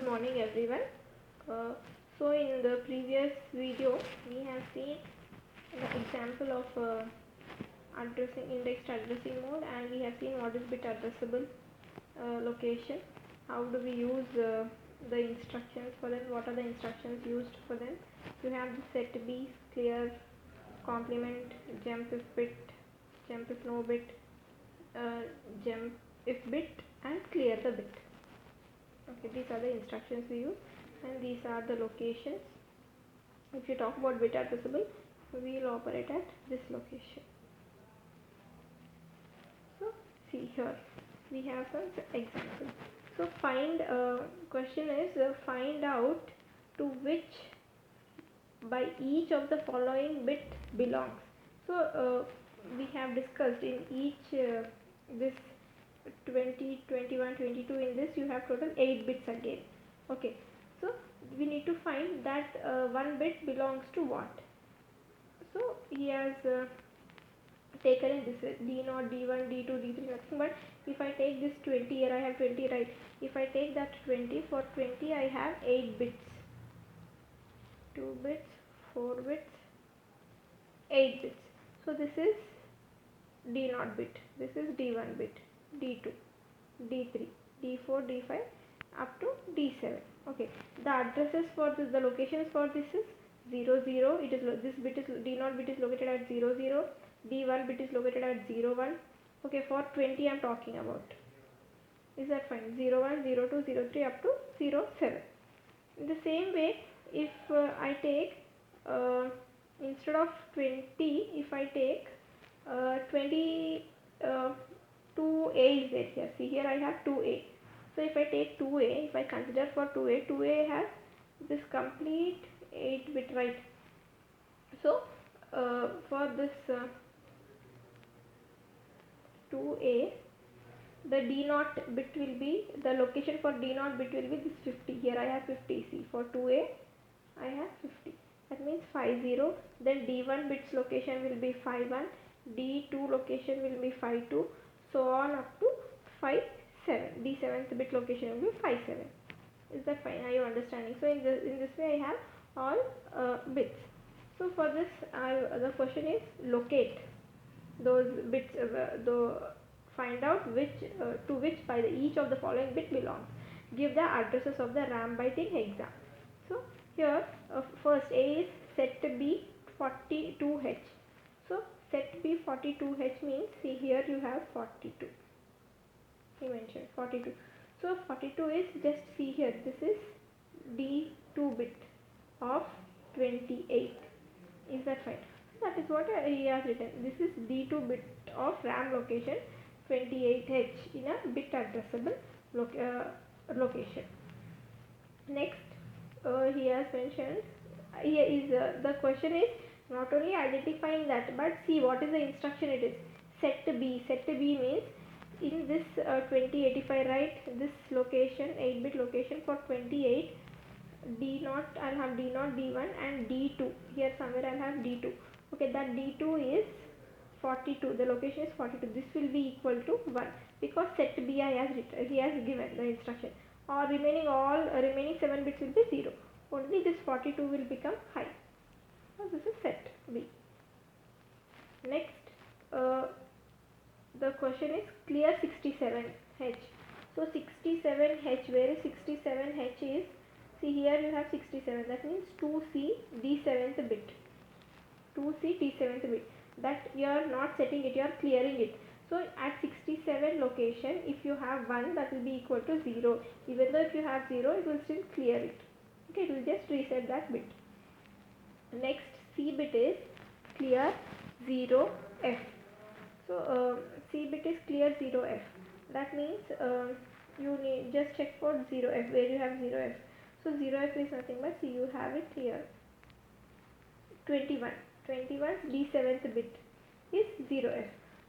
morning everyone. Uh, so in the previous video we have seen the example of addressing indexed addressing mode, and we have seen what is bit addressable location, how do we use the instructions for them, what are the instructions used for them. You have the set B, clear, complement, jump if bit, jump if no bit, jump if bit, and clear the bit. Okay, these are the instructions we use, and these are the locations. If you talk about bit addressable, we will operate at this location. So see here we have some examples. So find question is find out to which by each of the following bit belongs. So we have discussed in each this 20, 21, 22, in this you have total 8 bits again. Okay, so we need to find that one bit belongs to what. So he has taken in this D0, D1, D2, D3, nothing but if I take this 20, here I have 20, right? If I take that 20, for 20 I have 8 bits, 2 bits, 4 bits, 8 bits. So this is D0 bit, this is D1 bit, D2, D3, D4, D5 up to D7. Okay, the addresses for this, the locations for this is 0, 0. It is this bit is D0 bit is located at 0, 0. D1 bit is located at 0, 1. Okay, for 20 I am talking about. Is that fine? 0, 1, 0, 2, 0, 3 up to 0, 7. In the same way, if I take instead of 20, if I take 2A is there here. See, here I have 2A. So if I take 2A, if I consider for 2A, 2A has this complete 8 bit, right? So for this 2A, the D0 bit will be, the location for D0 bit will be this 50. Here I have 50. See, for 2A I have 50. That means 50. Then D1 bit's location will be 51. D2 location will be 52. So on up to 57. D7th bit location will be 57. Is that fine? Are you understanding? So in this way I have all bits. So for this the question is locate those bits, find out which to which by each of the following bit belongs. Give the addresses of the RAM byting exam. So here first A is set B 42H. So set B 42H means, see here you have 42. He mentioned 42. So 42 is, just see here, this is D2 bit of 28. Is that fine? That is what he has written. This is D2 bit of RAM location 28H in a bit addressable location. Next he has mentioned, here is the question is not only identifying that, but see what is the instruction it is. Set B. Set B means in this 2085, right, this location 8 bit location for 28, D0 I'll have D0, D1 and D2. Here somewhere I'll have D2. Okay, that D2 is 42. The location is 42. This will be equal to 1 because set B he has given the instruction. Or remaining 7 bits will be 0. Only this 42 will become high. So this is set B. Next the question is clear 67H. So 67H, where is 67H is? See, here you have 67. That means 2C D7th bit. 2C D7th bit. That you are not setting it, you are clearing it. So at 67 location, if you have 1, that will be equal to 0. Even though if you have 0, it will still clear it. Okay, it will just reset that bit. Next C bit is clear 0F. So C bit is clear 0F. That means you need just check for 0F, where you have 0F. So 0F is nothing but, see, you have it here. 21 D7th bit is 0F.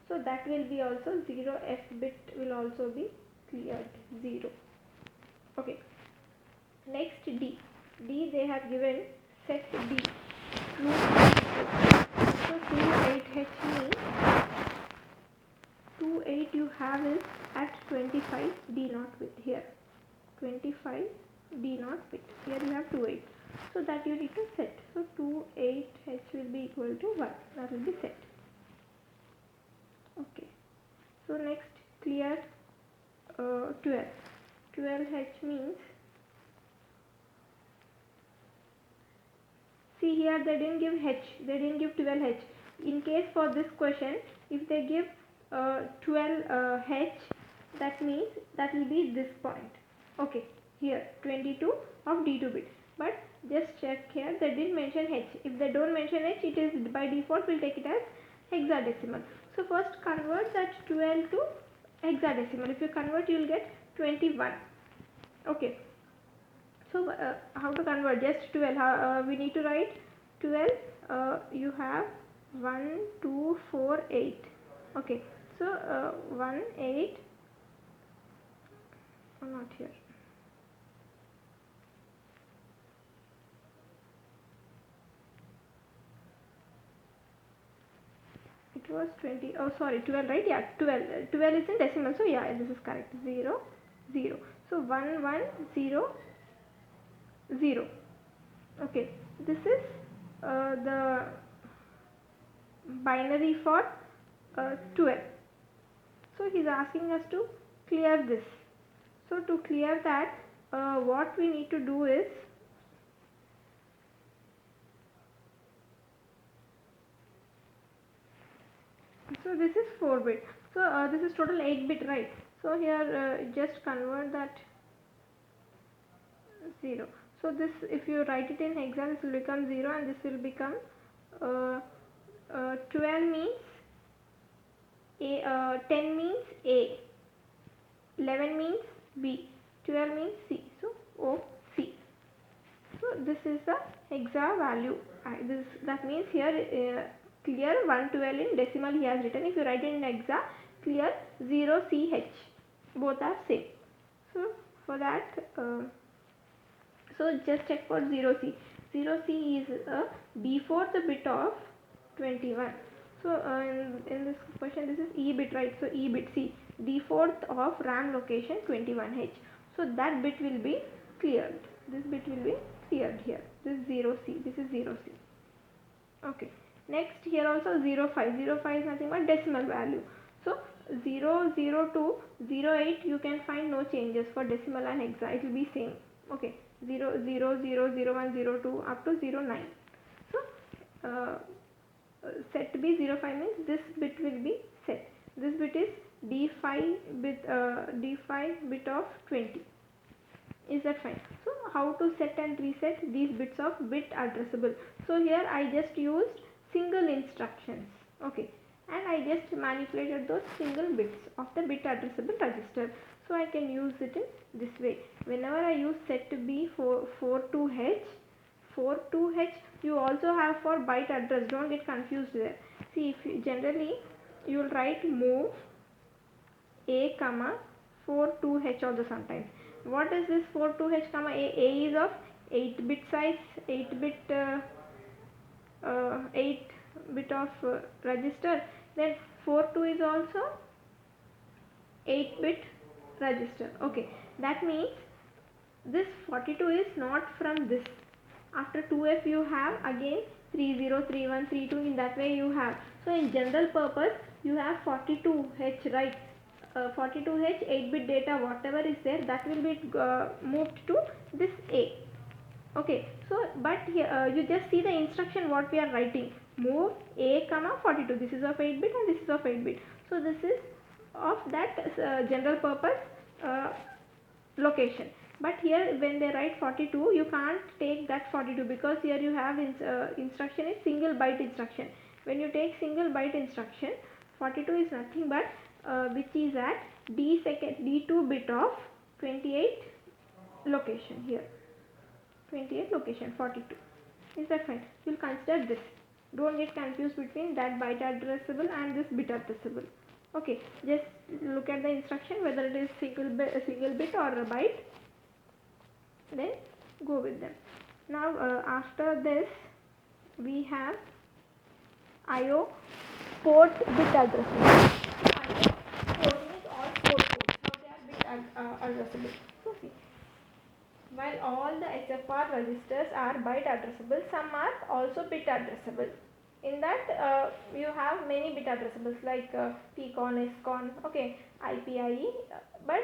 So that will be also 0F bit will also be cleared 0. Okay. Next D they have given set D. So 28H means 28 you have is at 25 D0 bit here. 25 D0 bit. Here you have 28. So that you need to set. So 28H will be equal to 1. That will be set. Okay. So next clear 12. 12H means, see here they didn't give H, they didn't give 12H. In case for this question, if they give 12H, that means that will be this point. Okay, here 22 of D2 bit. But just check here, they didn't mention H. If they don't mention H, it is by default we'll take it as hexadecimal. So first convert that 12 to hexadecimal. If you convert, you will get 21. Okay. So how to convert? Just 12. We need to write 12. You have 1, 2, 4, 8. Okay. So 1, 8. Oh, not here. It was 20. Oh, sorry, 12, right? Yeah, 12. 12 is in decimal. So yeah, this is correct. 0, 0. So 1, 1, 0, 0. Okay, this is the binary for 12. So he's asking us to clear this. So to clear that, what we need to do is, so this is 4 bit. So this is total 8 bit, right? So here just convert that 0. So this, if you write it in hexa, this will become 0 and this will become 12 means A, 10 means A, 11 means B, 12 means C. So O, C. So this is the hexa value. That means here clear 112 in decimal he has written. If you write it in hexa, clear 0CH. Both are same. So for that, so just check for 0C. 0C is a D4th bit of 21. So in this question, this is E bit, right? So E bit, C, D4th of RAM location 21H. So that bit will be cleared. This bit will be cleared here. This is 0C. This is 0C. Okay. Next here also 05. 05 is nothing but decimal value. So 0, 0, 2, 0, 8 you can find no changes for decimal and hexa. It will be same. Okay. 0, 0, 0, 0, 1, 0, 2 up to 0, 9. So set to be 05 means this bit will be set. This bit is D5 bit of 20. Is that fine? So how to set and reset these bits of bit addressable? So here I just used single instructions. Okay, and I just manipulated those single bits of the bit addressable register. So I can use it in this way. Whenever I use set to be for 42H, 42H you also have for byte address. Don't get confused there. See, if you generally you will write move A comma 42H also sometimes. What is this 42H comma A? A is of 8 bit size, 8 bit 8 bit of register. Then 42 is also 8 bit register. Okay, that means this 42 is not from this. After 2F you have again 30, 31, 32, in that way you have. So in general purpose you have 42H, right? 42H 8 bit data, whatever is there, that will be moved to this A. Okay, so but here you just see the instruction what we are writing. Move A comma 42. This is of 8 bit and this is of 8 bit. So this is of that general purpose location. But here when they write 42, you can't take that 42 because here you have instruction is single byte instruction. When you take single byte instruction, 42 is nothing but which is at D2 bit of 28 location here. 28 location 42. Is that fine? You will consider this. Don't get confused between that byte addressable and this bit addressable. Okay, just look at the instruction whether it is single bit or a byte. Then go with them. Now after this we have IO port bit addressable. IO port means all port codes. How they are bit addressable. So see, While all the SFR registers are byte addressable, some are also bit addressable. In that you have many bit addressables like PCON, SCON, okay, IPIE, but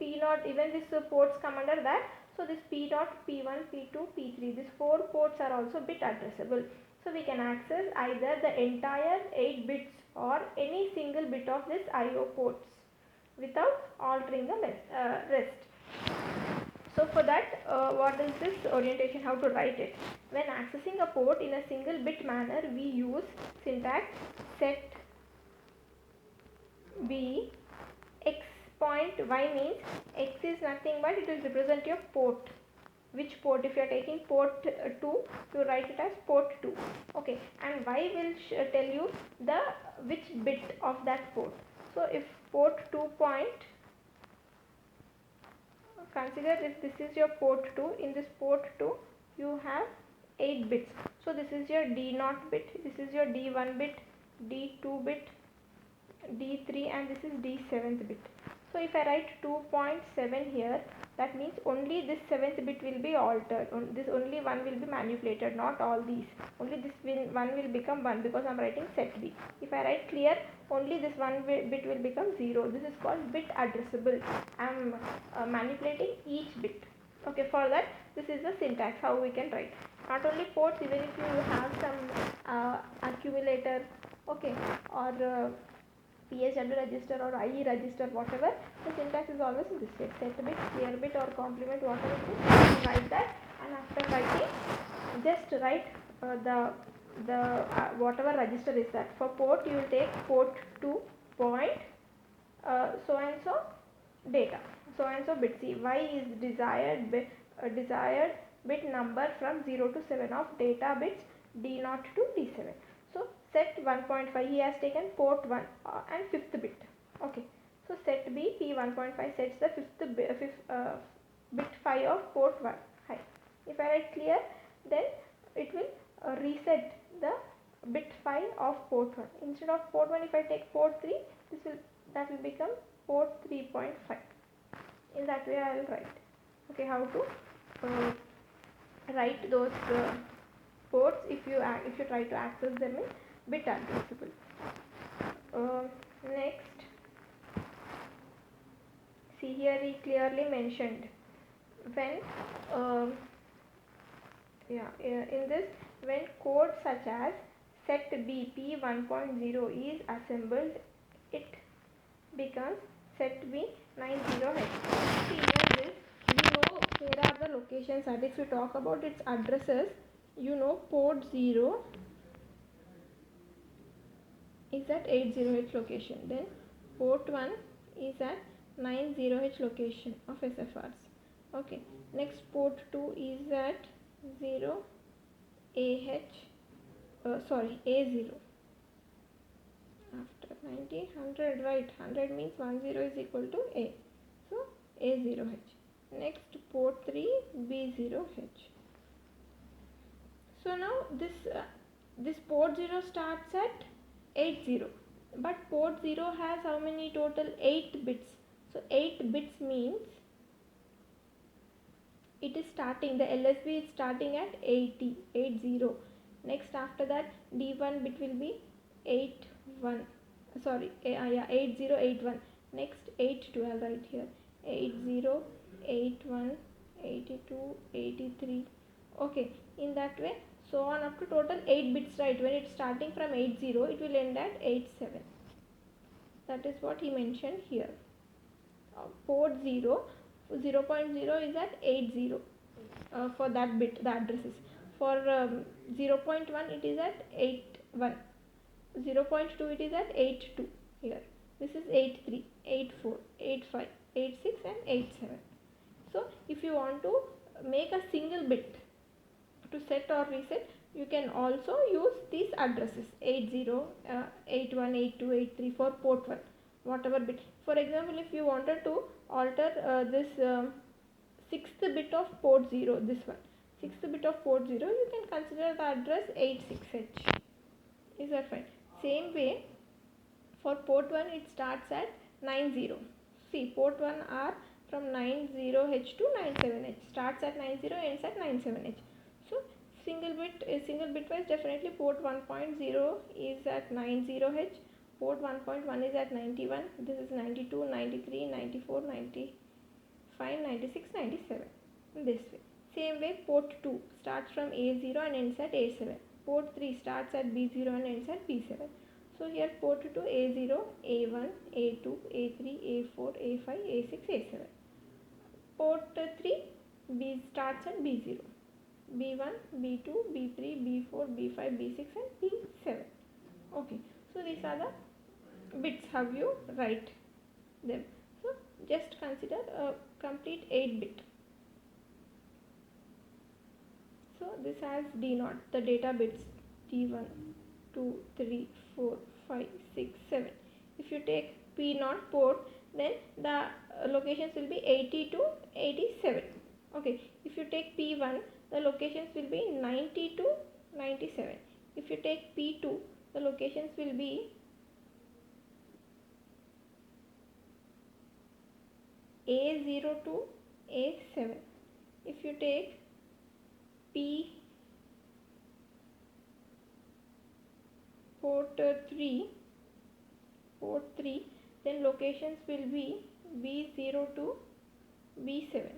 P0, even these ports come under that. So this P0, P1, P2, P3, these 4 ports are also bit addressable. So we can access either the entire 8 bits or any single bit of this IO ports without altering the rest. So for that, what is this orientation, how to write it? When accessing a port in a single bit manner, we use syntax set b x point y, means x is nothing but it will represent your port. Which port? If you are taking port 2, you write it as port 2. Okay, and y will tell you the which bit of that port. So if port 2 point, consider if this is your port 2, in this port 2 you have 8 bits. So this is your D0 bit, this is your D1 bit, D2 bit, D3, and this is D7th bit. So if I write 2.7 here, that means only this 7th bit will be altered, this only one will be manipulated, not all these. Only this one will become 1 because I am writing set B. If I write clear, only this one bit will become 0. This is called bit addressable. I am manipulating each bit. Okay, for that this is the syntax how we can write. Not only ports, even if you have some accumulator, okay, or PSW register or IE register, whatever, the syntax is always in this way: set bit, clear bit, or complement, whatever it is, write that, and after writing, just write the whatever register is that. For port, you will take port 2 point so and so data, so and so bit. See, y is desired bit number from 0 to 7 of data bits D0 to D7. So set 1.5, he has taken port 1 and 5th bit. Okay, so set B P1.5 sets the bit 5 of port 1 high. If I write clear, then it will reset the bit 5 of port 1. Instead of port 1, if I take port 3, that will become port 3.5. In that way I will write. Okay, how to write those ports if you try to access them in bit addressable. Next, see here he clearly mentioned when in this, when code such as set BP 1.0 is assembled, it becomes set B 90H. See here this, here are the locations, and if you talk about its addresses, port 0 is at 80H location, then port 1 is at 90H location of SFRs. Okay, next port 2 is at 0 A0. After 90, 100, right, 100 means 10 is equal to A, so A0H. Next port 3 B0H. So now this port 0 starts at 80, but port 0 has how many total? 8 bits. So 8 bits means it is starting, the LSB is starting at 80. Next after that D1 bit will be 8081. Next 82, I'll write here 80, 81, 82, 83. Okay, in that way, so on up to total 8 bits, right? When it's starting from 80, it will end at 87. That is what he mentioned here. Port 0 is at 80 for that bit, the addresses. For 0.1 it is at 81, 0.2 it is at 82 here. This is 83, 84, 85, 86 and 87. So if you want to make a single bit to set or reset, you can also use these addresses 80, 81, 82, 83 for port 1, whatever bit. For example, if you wanted to alter this 6th bit of port 0, this one, 6th bit of port 0, you can consider the address 86H. Is that fine? Same way, for port 1 it starts at 90. See, port 1 are from 90H to 97H. Starts at 90, ends at 97H. So single bitwise, definitely port 1.0 is at 90H, port 1.1 is at 91, this is 92, 93, 94, 95, 96, 97, this way. Same way, port 2 starts from A0 and ends at A7. Port 3 starts at B0 and ends at B7. So here port 2 A0, A1, A2, A3, A4, A5, A6, A7. Port 3 B starts at B0, B1, B2, B3, B4, B5, B6 and B7. Okay, so these are the bits, how you write them. So just consider a complete 8 bit. So this has D0, the data bits D1, 2, 3, 4, 5, 6, 7. If you take P0 port, then the locations will be 80 to 87. Okay, if you take P1, the locations will be 90 to 97. If you take P2, the locations will be A0 to A7. If you take port 3, then locations will be B0 to B7.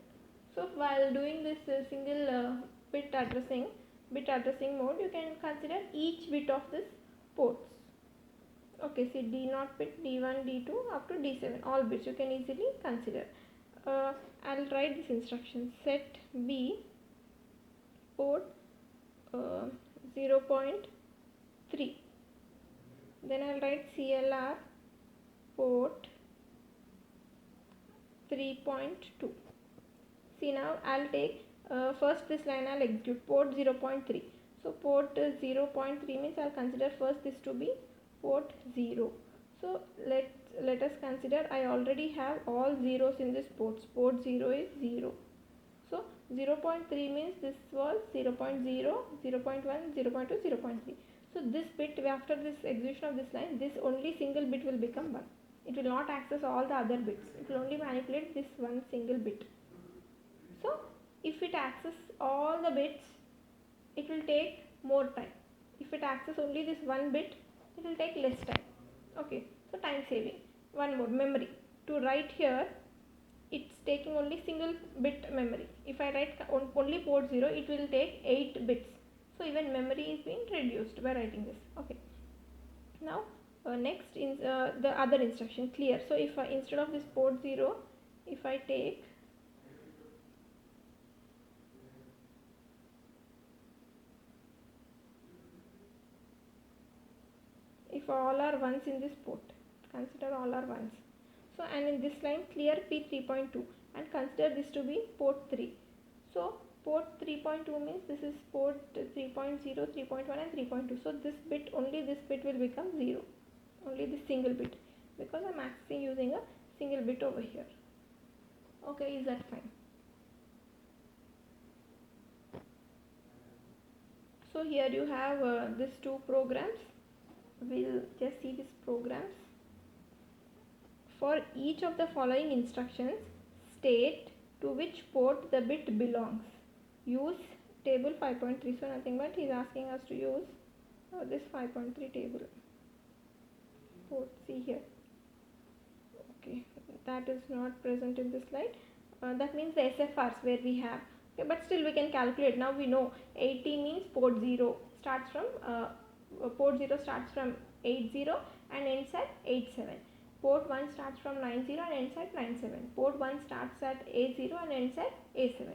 So while doing this single bit addressing mode, you can consider each bit of this ports. Okay, see D0 bit, D1, D2 up to D7, all bits you can easily consider. I'll write this instruction: set B port 0.3. Then I'll write CLR port 3.2. See, now I'll take first this line I'll execute port 0.3. So port 0.3 means I'll consider first this to be port 0. So let us consider I already have all zeros in this ports. Port 0 is 0. So 0.3 means this was 0.0, 0.1, 0.2, 0.3. So this bit, after this execution of this line, this only single bit will become 1. It will not access all the other bits. It will only manipulate this one single bit. So if it accesses all the bits, it will take more time. If it accesses only this one bit, it will take less time. Okay, so time saving. One more, memory. To write here, it's taking only single bit memory. If I write only port 0, it will take 8 bits. So even memory is being reduced by writing this. Okay. Now next in the other instruction, clear. So if instead of this port 0, if I take if all are ones in this port, consider all are ones. So and in this line clear P3.2 and consider this to be port 3. So port 3.2 means this is port 3.0, 3.1 and 3.2. So this bit, only this bit will become 0. Only this single bit, because I'm accessing using a single bit over here. Okay, is that fine? So here you have these two programs. We'll just see these programs. For each of the following instructions, state to which port the bit belongs. Use table 5.3. So nothing but he's asking us to use this 5.3 table. Port, see here. Okay, that is not present in this slide. That means the SFRs where we have. Okay, but still we can calculate. Now we know 80 means port 0 starts from port 0 starts from 80 and ends at 87. Port 1 starts from 90 and ends at 97. Port 1 starts at A0 and ends at A7.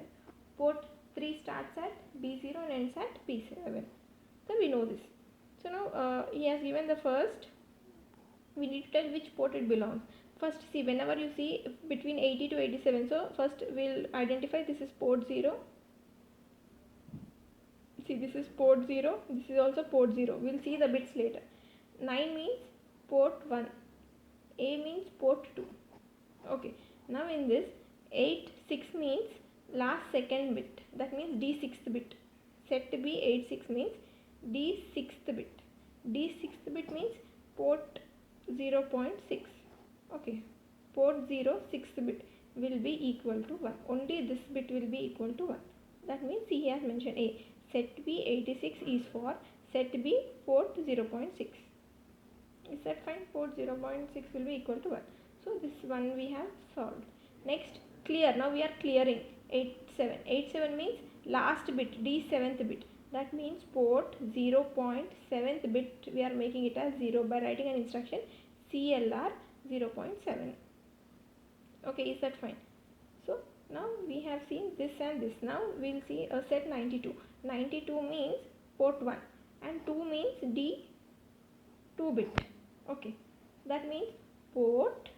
Port 3 starts at B0 and ends at B7. So we know this. So now he has given the first. We need to tell which port it belongs. First, see, whenever you see between 80 to 87, so first we'll identify this is port 0. See, this is port 0, this is also port 0. We'll see the bits later. 9 means port 1. A means port 2. Okay, now in this 8, 6 means last second bit. That means D 6th bit. Set B 8, 6 means D 6th bit. D 6th bit means port 0.6. Okay, port 0, 6th bit. will be equal to 1. Only this bit will be equal to 1. That means he has mentioned A. Set B86 is for set B port 0.6. Is that fine? Port 0.6 will be equal to 1. So this one we have solved. Next, clear. Now we are clearing 87. 87 means last bit, D 7th bit. That means port 0.7th bit we are making it as 0 by writing an instruction CLR 0.7. Okay, is that fine? So now we have seen this and this. Now we will see a set 92. 92 means port 1 and 2 means D 2 bit. Okay, that means port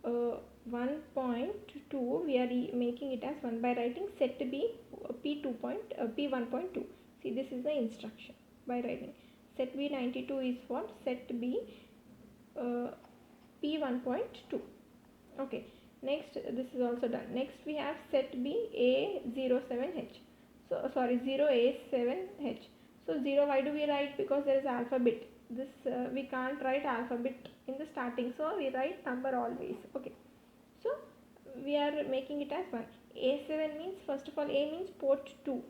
1.2 we are making it as 1 by writing set B P1.2. See, this is the instruction by writing set B 92 is for set B P1.2. okay, next this is also done. Next we have set B A07H. So sorry, 0A7H. So 0, why do we write? Because there is alpha bit. This we can't write alphabet in the starting, so we write number always. Okay, so we are making it as 1. A7 means, first of all, A means port 2,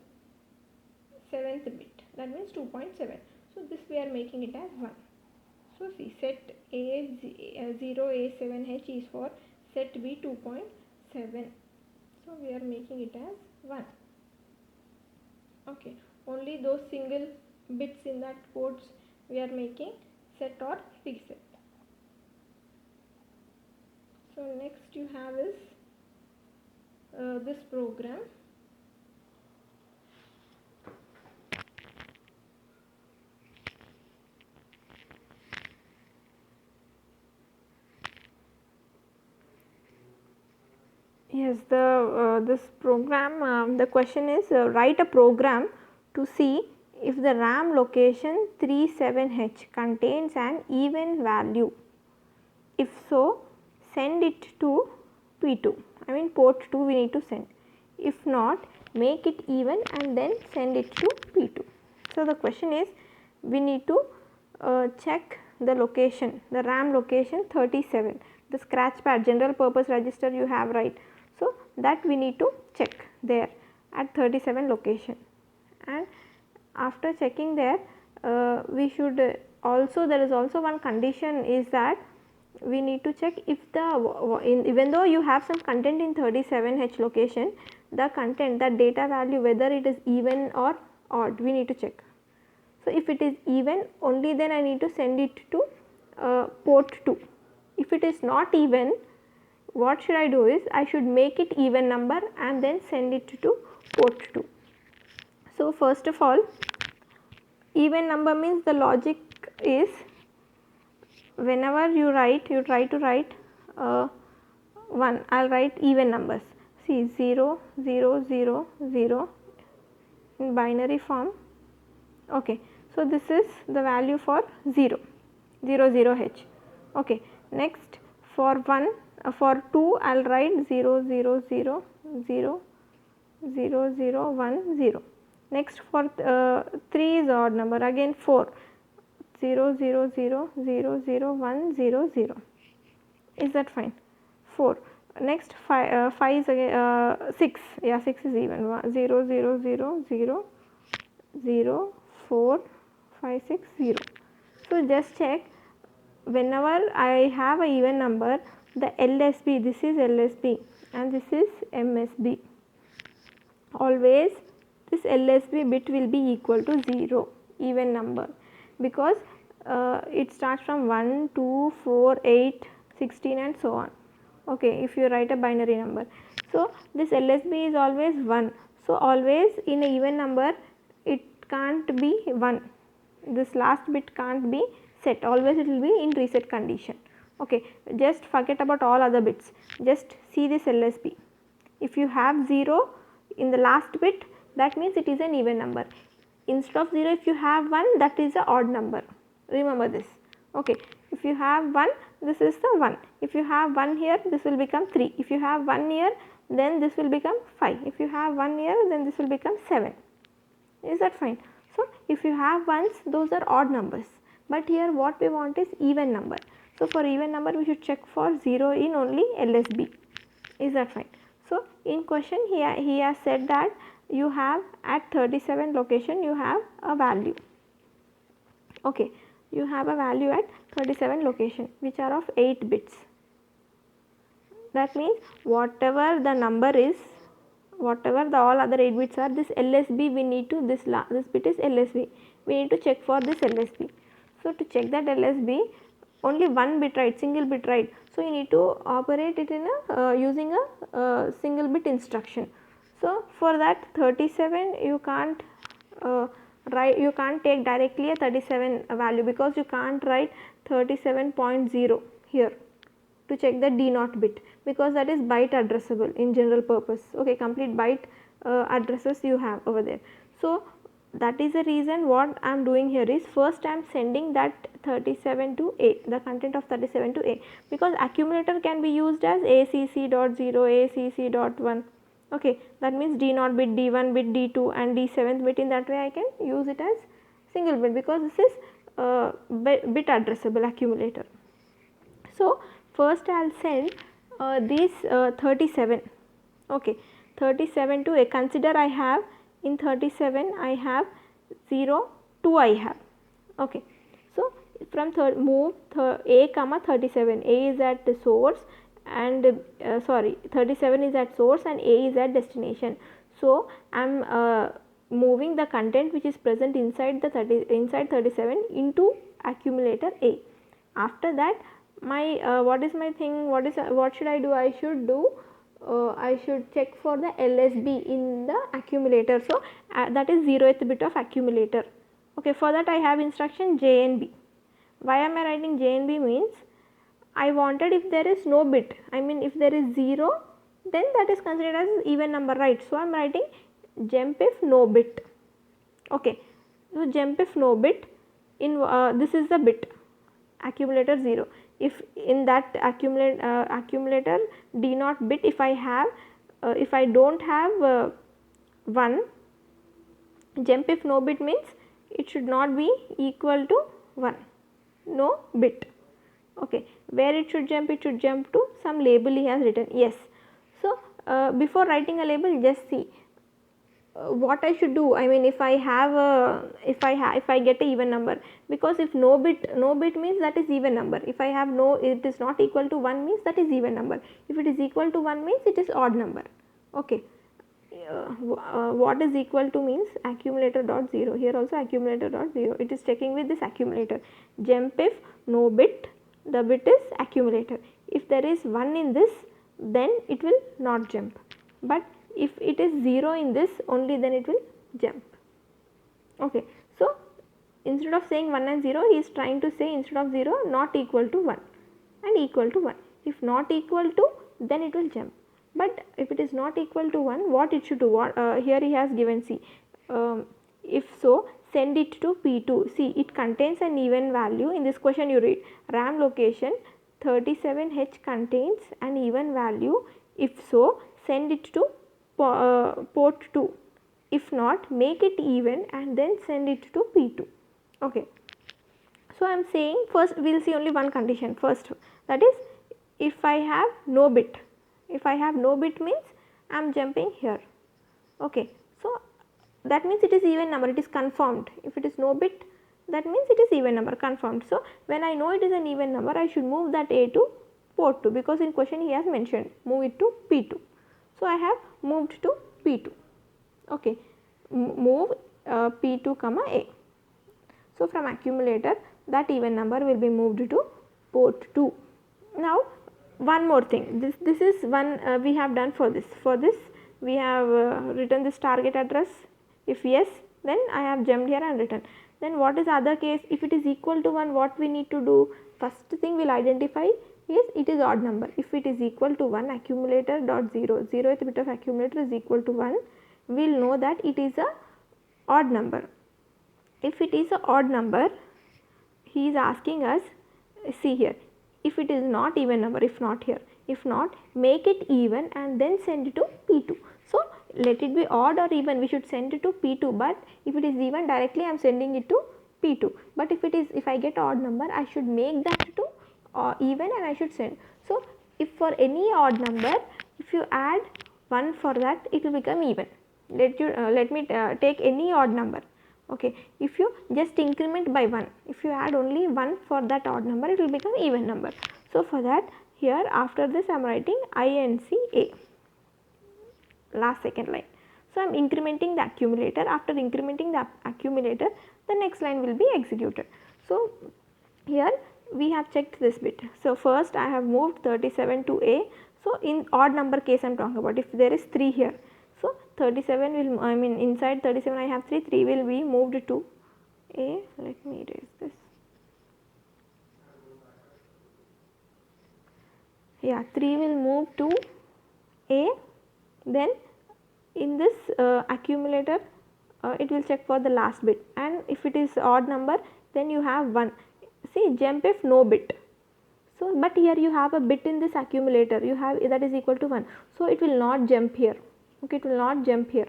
7th bit, that means 2.7. so this we are making it as 1. So see, set A0A7H is for set B 2.7. so we are making it as 1. okay, only those single bits in that ports we are making set or reset. So next you have is this program. Yes, this program, the question is write a program to see if the RAM location 37H contains an even value. If so, send it to P2. I mean port 2 we need to send. If not, make it even and then send it to P2. So the question is, we need to check the location, the RAM location 37, the scratch pad general purpose register you have, right. So that we need to check there at 37 location, and after checking there we should also, there is also one condition is that we need to check if the even though you have some content in 37H location, the content, that data value, whether it is even or odd, we need to check. So if it is even, only then I need to send it to port 2. If it is not even, what should I do is, I should make it even number and then send it to port 2. So first of all, even number means the logic is, whenever you write, you try to write 1, I will write even numbers. See, 0, 0, 0, 0 in binary form. Okay, so this is the value for 0, 0, 0H. Okay, next for 1, for 2 I will write 0, 0, 0, 0, 0, 0, 1, 0. Next for 3 is odd number, again 4, 0, 0, 0, 0, 0, 1, 0, 0. Is that fine? 4. Next 5 is again 6, yeah, 6 is even, 0, 0, 0, 0, 0, 4, 5, 6, 0. So just check, whenever I have a even number, the LSB, this is LSB and this is MSB, always this LSB bit will be equal to 0, even number, because it starts from 1, 2, 4, 8, 16 and so on. Okay, if you write a binary number. So this LSB is always 1. So always in a even number it can't be 1. This last bit can't be set, always it will be in reset condition. Okay, just forget about all other bits, just see this LSB. If you have 0 in the last bit, that means it is an even number. Instead of 0, if you have 1, that is an odd number, remember this. Okay, if you have 1, this is the 1. If you have 1 here, this will become 3. If you have 1 here, then this will become 5. If you have 1 here, then this will become 7. Is that fine? So if you have ones, those are odd numbers, but here what we want is even number. So for even number we should check for 0 in only LSB. Is that fine? So in question he has said that you have at 37 location you have a value. Okay, you have a value at 37 location which are of 8 bits. That means whatever the number is, whatever the all other 8 bits are, this LSB we need to, this bit is LSB, we need to check for this LSB. So to check that LSB, only one bit right, single bit right, so you need to operate it in a using a single bit instruction. So for that 37 you can't write, you can't take directly a 37 value, because you can't write 37.0 here to check the D0 bit, because that is byte addressable in general purpose. Okay, complete byte addresses you have over there. So that is the reason what I am doing here is, first I am sending that 37 to A, the content of 37 to A, because accumulator can be used as ACC.0, ACC.1. Okay, that means D0 bit, D1 bit, D2 and D7th bit. In that way I can use it as single bit, because this is bit addressable accumulator. So first I will send these 37. Okay, 37 to A. Consider I have in 37 I have 0, 2 I have. Okay, so from move A comma 37. A is at the source and 37 is at source and A is at destination. So I am moving the content which is present inside the 37 into accumulator A. After that my what is my thing, what should I do? I should check for the LSB in the accumulator. So that is 0th bit of accumulator. Okay, for that I have instruction JNB. Why am I writing JNB means, I wanted if there is no bit, I mean if there is 0, then that is considered as even number, right? So I am writing jump if no bit. Okay, so jump if no bit in this is the bit accumulator 0. If in that accumulator D0 bit, if I have if I don't have 1, jump if no bit means it should not be equal to 1, no bit. Okay, where it should jump to some label he has written. Yes, so before writing a label, just see what I should do. I mean if I have if I get a even number, because if no bit means that is even number. If I have no, it is not equal to 1 means that is even number. If it is equal to 1 means it is odd number. Okay, what is equal to means accumulator dot 0. Here also accumulator dot 0, it is checking with this accumulator. Jump if no bit, the bit is accumulator. If there is 1 in this, then it will not jump, but if it is 0 in this only, then it will jump. Okay, so instead of saying 1 and 0, he is trying to say instead of 0 not equal to 1 and equal to 1. If not equal to, then it will jump. But if it is not equal to 1, what it should do? Here he has given, see, if so, send it to P2. See, it contains an even value. In this question you read, RAM location 37H contains an even value. If so, send it to port 2. If not, make it even and then send it to P2. Okay. So I am saying first we will see only one condition first, that is if I have no bit. If I have no bit means I am jumping here. Okay. So that means it is even number, it is confirmed. If it is no bit, that means it is even number, confirmed. So when I know it is an even number, I should move that A to port 2, because in question he has mentioned move it to P2. So I have moved to P2. Okay, move P2 comma A. So from accumulator, that even number will be moved to port 2. Now one more thing, this is one we have done for this. For this we have written this target address. If yes, then I have jumped here and written. Then what is other case? If it is equal to 1, what we need to do? First thing we will identify is it is odd number. If it is equal to 1, accumulator dot 0, 0th bit of accumulator is equal to 1, we will know that it is a odd number. If it is a odd number, he is asking us, see here, if it is not even number, if not here, if not, make it even and then send it to P2. So let it be odd or even, we should send it to P2, but if it is even, directly I am sending it to P2. But if it is, if I get odd number, I should make that to even and I should send. So if for any odd number, If you add 1 for that, it will become even. Let me take any odd number. Okay, if you just increment by 1, if you add only 1 for that odd number, it will become even number. So for that, here after this I am writing INCA, last second line. So I am incrementing the accumulator. After incrementing the accumulator, the next line will be executed. So here we have checked this bit. So first I have moved 37 to A. So in odd number case I am talking about, if there is 3 here, so 37 will, I mean inside 37 I have 3 will be moved to A. Let me erase this. Yeah, 3 will move to A. Then in this accumulator it will check for the last bit, and if it is odd number then you have 1. See, jump if no bit. So but here you have a bit in this accumulator, you have that is equal to 1, so it will not jump here. Okay, it will not jump here.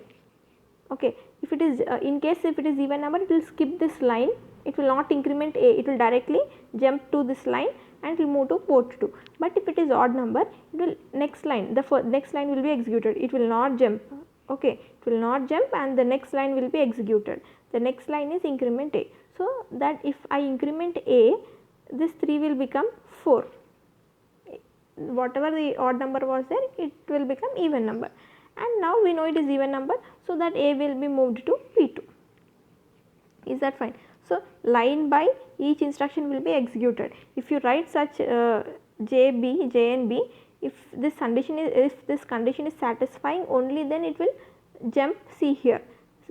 Okay, if it is in case if it is even number, it will skip this line, it will not increment A, it will directly jump to this line and it will move to port 2. But if it is odd number, it will next line, the next line will be executed, it will not jump. Okay, it will not jump and the next line will be executed. The next line is increment A. So that if I increment A, this 3 will become 4. Whatever the odd number was there, it will become even number. And now we know it is even number, so that A will be moved to P2. Is that fine? So line by each instruction will be executed. If you write such J and B, if this condition is satisfying, only then it will jump. See here,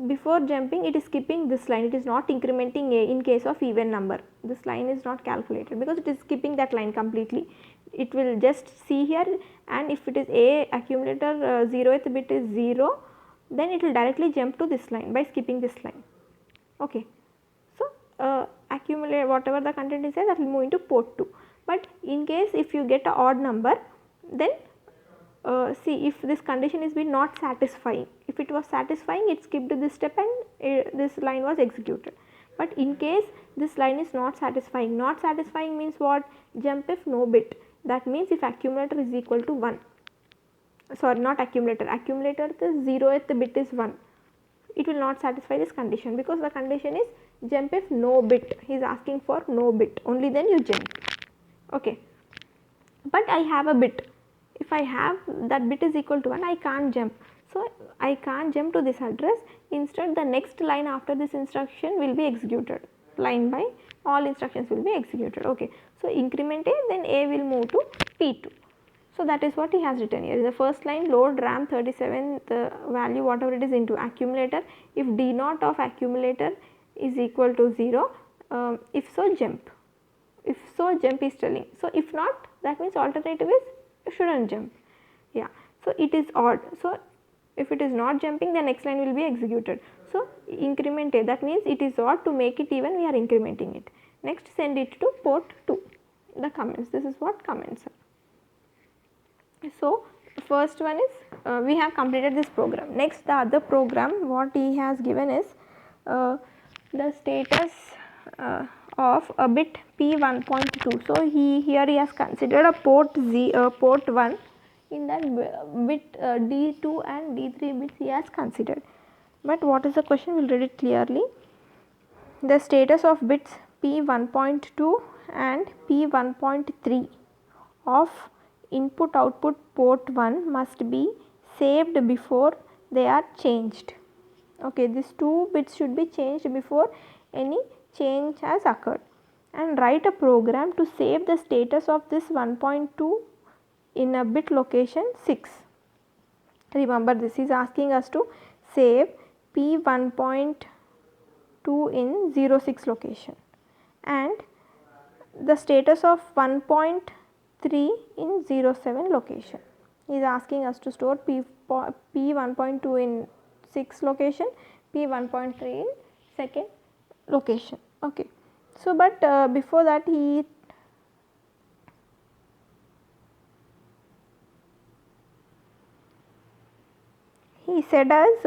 before jumping it is skipping this line, it is not incrementing A in case of even number. This line is not calculated because it is skipping that line completely. It will just see here, and if it is A accumulator 0th bit is 0, then it will directly jump to this line by skipping this line. Okay, so accumulate whatever the content is there, that will move into port 2. But in case if you get an odd number, then see, if this condition is been not satisfying, if it was satisfying, it skipped this step and this line was executed. But in case this line is not satisfying means what? Jump if no bit. That means if accumulator is equal to 1, sorry, not accumulator, the 0th bit is 1, it will not satisfy this condition, because the condition is jump if no bit. He is asking for no bit, only then you jump. Okay, but I have a bit. If I have that bit is equal to 1, I can't jump. So I can't jump to this address. Instead, the next line after this instruction will be executed. Line by all instructions will be executed. Okay, so increment A, then A will move to P2. So that is what he has written here. The first line, load RAM 37, the value whatever it is into accumulator. If D naught of accumulator is equal to 0, if so jump. If so, jump is telling. So if not, that means alternative is you shouldn't jump. Yeah, so it is odd. So if it is not jumping, the next line will be executed. So increment A, that means it is odd. To make it even, we are incrementing it. Next, send it to port 2. The comments, this is what comments are. So first one is we have completed this program. Next, the other program what he has given is the status of a bit P1.2. So here he has considered a port 1. In that bit D2 and D3 bits he has considered. But what is the question? We will read it clearly. The status of bits P1.2 and P1.3 of input output port 1 must be saved before they are changed. Okay, these 2 bits should be changed before any change has occurred, and write a program to save the status of this 1.2 in a bit location 6. Remember, this is asking us to save P1.2 in 06 location and the status of 1.3 in 07 location. He is asking us to store P1.2 in 6 location, P1.3 in second location. Okay, so but before that he said as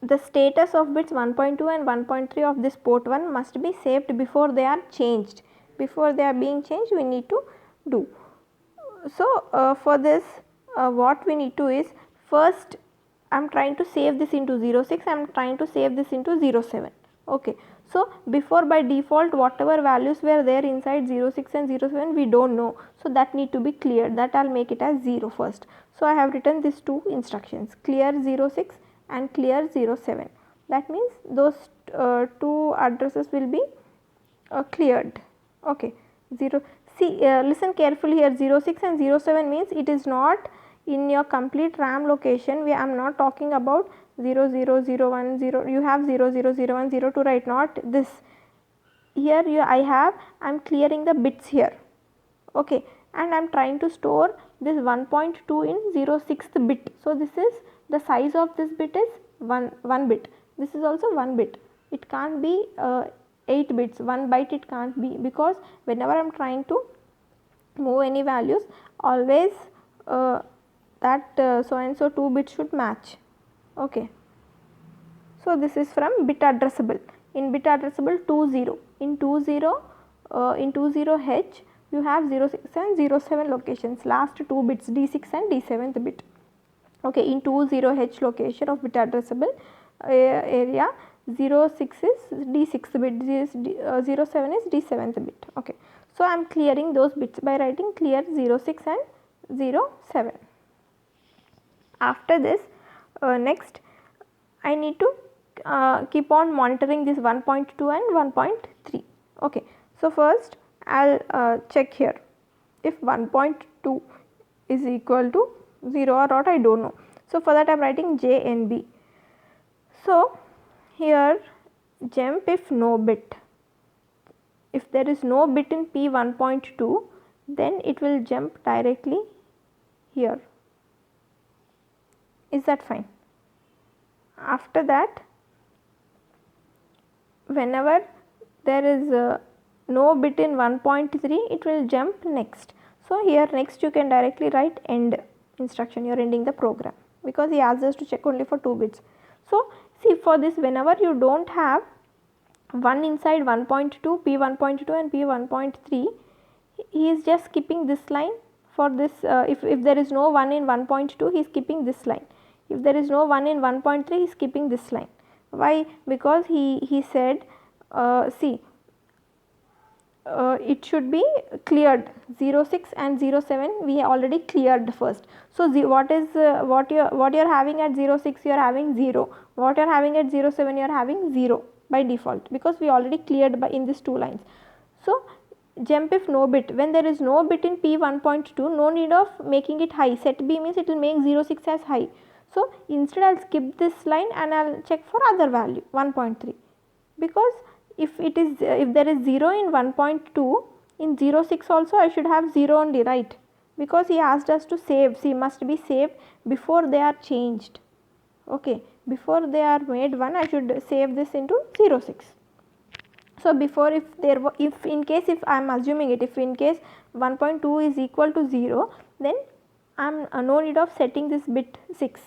the status of bits 1.2 and 1.3 of this port 1 must be saved before they are changed. Before they are being changed, we need to do. So for this what we need to is, first I am trying to save this into 06, I am trying to save this into 07. Okay. So, before by default whatever values were there inside 06 and 07 we do not know. So, that need to be cleared, that I will make it as 0 first. So, I have written these two instructions, clear 06 and clear 07. That means those two addresses will be cleared. Okay. 0, see, listen carefully here, 06 and 07 means it is not in your complete RAM location. I am not talking about 0001, 0, you have 0001, 02, right, not this. Here I am clearing the bits here. Okay, and I am trying to store this 1.2 in 06th bit. So, this is the size of this bit is 1 bit, this is also 1 bit, it can't be 8 bits, 1 byte it can't be, because whenever I am trying to move any values, always that so and so 2 bits should match. Okay. So, this is from bit addressable. In bit addressable 20, in 20H you have 06 and 07 locations, last 2 bits D6 and D7th bit. Okay, in 20H location of bit addressable area, 06 is D6th bit, 07 is D7th bit. Okay. So, I am clearing those bits by writing clear 06 and 07. After this, next I need to keep on monitoring this 1.2 and 1.3. Okay. So, first I will check here if 1.2 is equal to 0 or not, I do not know. So, for that I am writing JNB. So, here jump if no bit, if there is no bit in P 1.2, then it will jump directly here. Is that fine? After that, whenever there is no bit in 1.3, it will jump next. So, here next you can directly write end instruction, you are ending the program, because he asks us to check only for 2 bits. So, see, for this whenever you do not have 1 inside 1.2, P 1.2 and P 1.3, he is just skipping this line for this, if there is no 1 in 1.2, he is skipping this line. If there is no 1 in 1.3, he is skipping this line. Why? Because he said, see, it should be cleared 06 and 07 we already cleared first. So, what you are having at 06 you are having 0, what you are having at 07 you are having 0 by default, because we already cleared by in these 2 lines. So, jump if no bit, when there is no bit in P 1.2, no need of making it high, set B means it will make 06 as high. So, instead I will skip this line and I will check for other value 1.3, because if it is if there is 0 in 1.2, in 06 also I should have 0 only, right, because he asked us to save, see, must be saved before they are changed. Okay, before they are made 1 I should save this into 06. So, before if in case if I am assuming it, if in case 1.2 is equal to 0, then I am no need of setting this bit 6.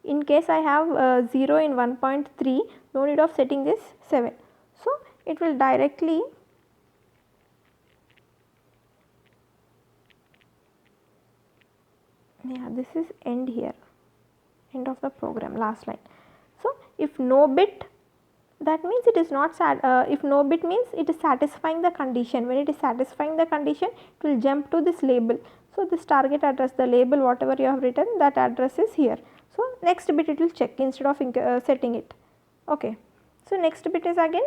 In case I have 0 in 1.3, no need of setting this 7. So, it will directly this is end here, end of the program, last line. So, if no bit, that means it is not if no bit means it is satisfying the condition, when it is satisfying the condition it will jump to this label. So, this target address, the label whatever you have written, that address is here. So, next bit it will check instead of setting it. Okay. So, next bit is again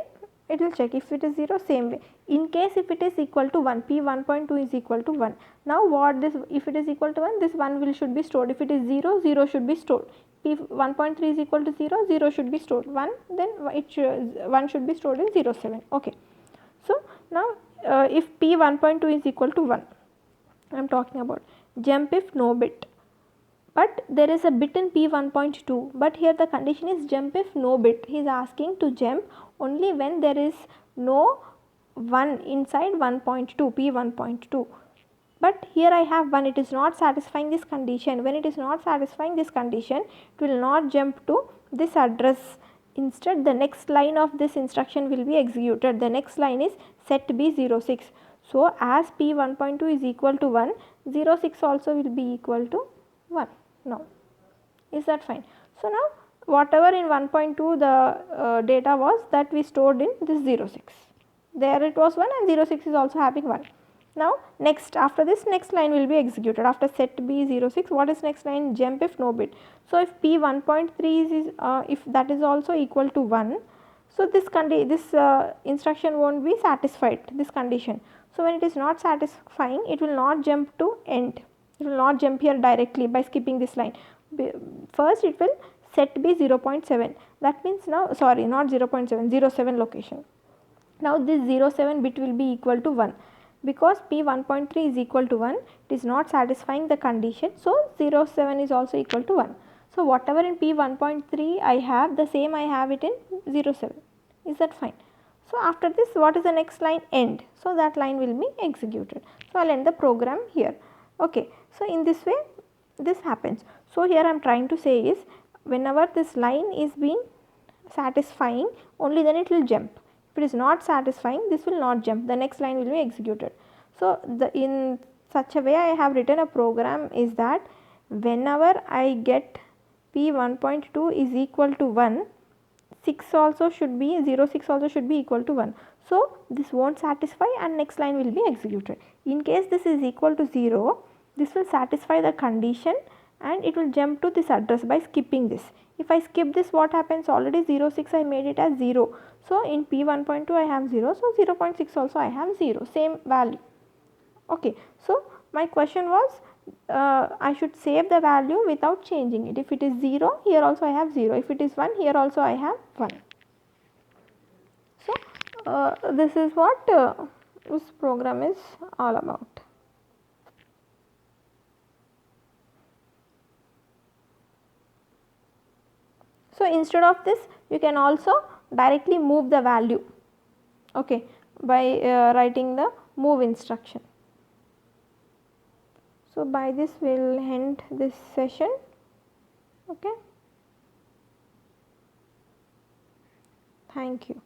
it will check, if it is 0 same way. In case if it is equal to 1, P 1.2 is equal to 1. Now, what this, if it is equal to 1, this 1 should be stored. If it is 0, 0 should be stored. P 1.3 is equal to 0, 0 should be stored. 1, then 1 should be stored in 07. Okay. So, now if P 1.2 is equal to 1, I am talking about jump if no bit, but there is a bit in P 1.2, but here the condition is jump if no bit. He is asking to jump only when there is no 1 inside 1.2, P 1.2. But here I have 1, it is not satisfying this condition. When it is not satisfying this condition, it will not jump to this address. Instead, the next line of this instruction will be executed. The next line is set B06. So, as P 1.2 is equal to 1, 06 also will be equal to 1. No. Is that fine? So now whatever in 1.2 the data was, that we stored in this 06. There it was 1 and 06 is also having 1. Now next, after this, next line will be executed. After set B 06, what is next line? Jump if no bit. So if P 1.3 is if that is also equal to 1, so this instruction won't be satisfied, this condition. So when it is not satisfying, it will not jump to end. It will not jump here directly by skipping this line. First it will set B 0.7. That means now, sorry, not 0.7, 07 location. Now this 07 bit will be equal to 1. Because P 1.3 is equal to 1, it is not satisfying the condition. So 07 is also equal to 1. So whatever in P 1.3 I have, the same I have it in 07. Is that fine? So after this, what is the next line? End. So that line will be executed. So I will end the program here. Okay. So in this way this happens. So here I am trying to say is, whenever this line is being satisfying, only then it will jump. If it is not satisfying, this will not jump, the next line will be executed. So in such a way I have written a program is that whenever I get P 1.2 is equal to 1, 6 also should be 06 also should be equal to 1. So this won't satisfy and next line will be executed. In case this is equal to 0, this will satisfy the condition and it will jump to this address by skipping this. If I skip this, what happens? Already 06 I made it as 0. So in P 1.2 I have 0, so 0.6 also I have 0, same value. Okay, so my question was, I should save the value without changing it. If it is 0, here also I have 0. If it is 1, here also I have 1. So this is what this program is all about. So instead of this, you can also directly move the value, okay, by writing the move instruction. So by this we will end this session. Okay. Thank you.